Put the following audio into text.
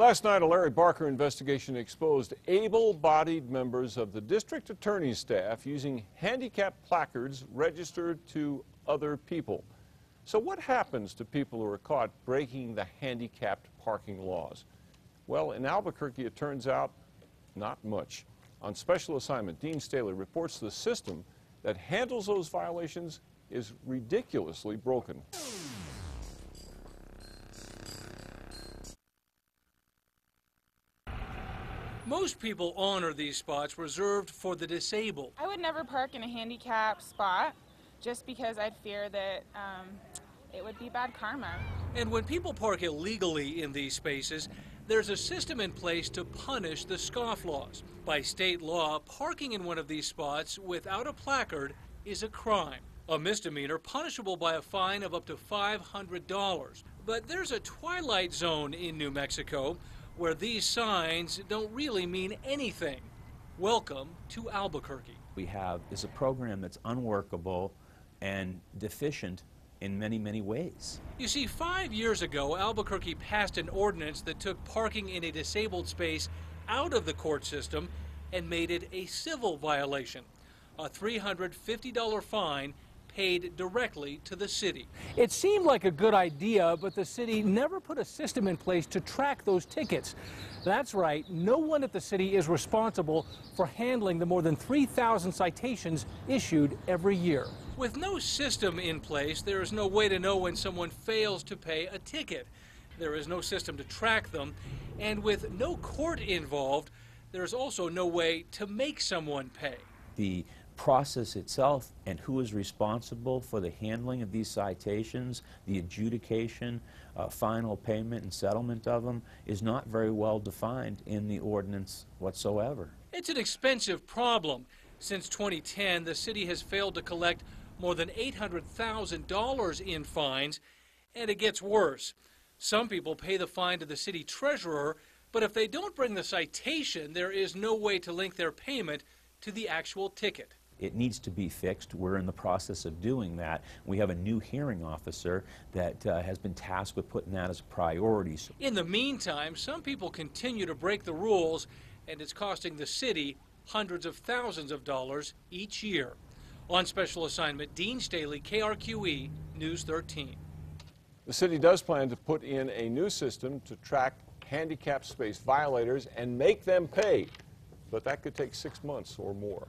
Last night, a Larry Barker investigation exposed able-bodied members of the district attorney's staff using handicap placards registered to other people. So what happens to people who are caught breaking the handicapped parking laws? Well, in Albuquerque, it turns out not much. On special assignment, Dean Staley reports the system that handles those violations is ridiculously broken. Most people honor these spots reserved for the disabled. I would never park in a handicap spot just because I'd fear that it would be bad karma. And when people park illegally in these spaces, there's a system in place to punish the scofflaws. By state law, parking in one of these spots without a placard is a crime. A misdemeanor punishable by a fine of up to $500. But there's a twilight zone in New Mexico where these signs don't really mean anything. Welcome to Albuquerque. We have is a program that's unworkable and deficient in many, many ways. You see, 5 years ago, Albuquerque passed an ordinance that took parking in a disabled space out of the court system and made it a civil violation. A $350 fine paid directly to the city. It seemed like a good idea, but the city never put a system in place to track those tickets. That's right, no one at the city is responsible for handling the more than 3,000 citations issued every year. With no system in place, there is no way to know when someone fails to pay a ticket. There is no system to track them, and with no court involved, there is also no way to make someone pay. The process itself and who is responsible for the handling of these citations, the adjudication, final payment and settlement of them is not very well defined in the ordinance whatsoever. It's an expensive problem. Since 2010, the city has failed to collect more than $800,000 in fines, and it gets worse. Some people pay the fine to the city treasurer, but if they don't bring the citation, there is no way to link their payment to the actual ticket. It needs to be fixed. We're in the process of doing that. We have a new hearing officer that has been tasked with putting that as a priority. In the meantime, some people continue to break the rules, and it's costing the city hundreds of thousands of dollars each year. On special assignment, Dean Staley, KRQE, News 13. The city does plan to put in a new system to track handicap space violators and make them pay, but that could take 6 months or more.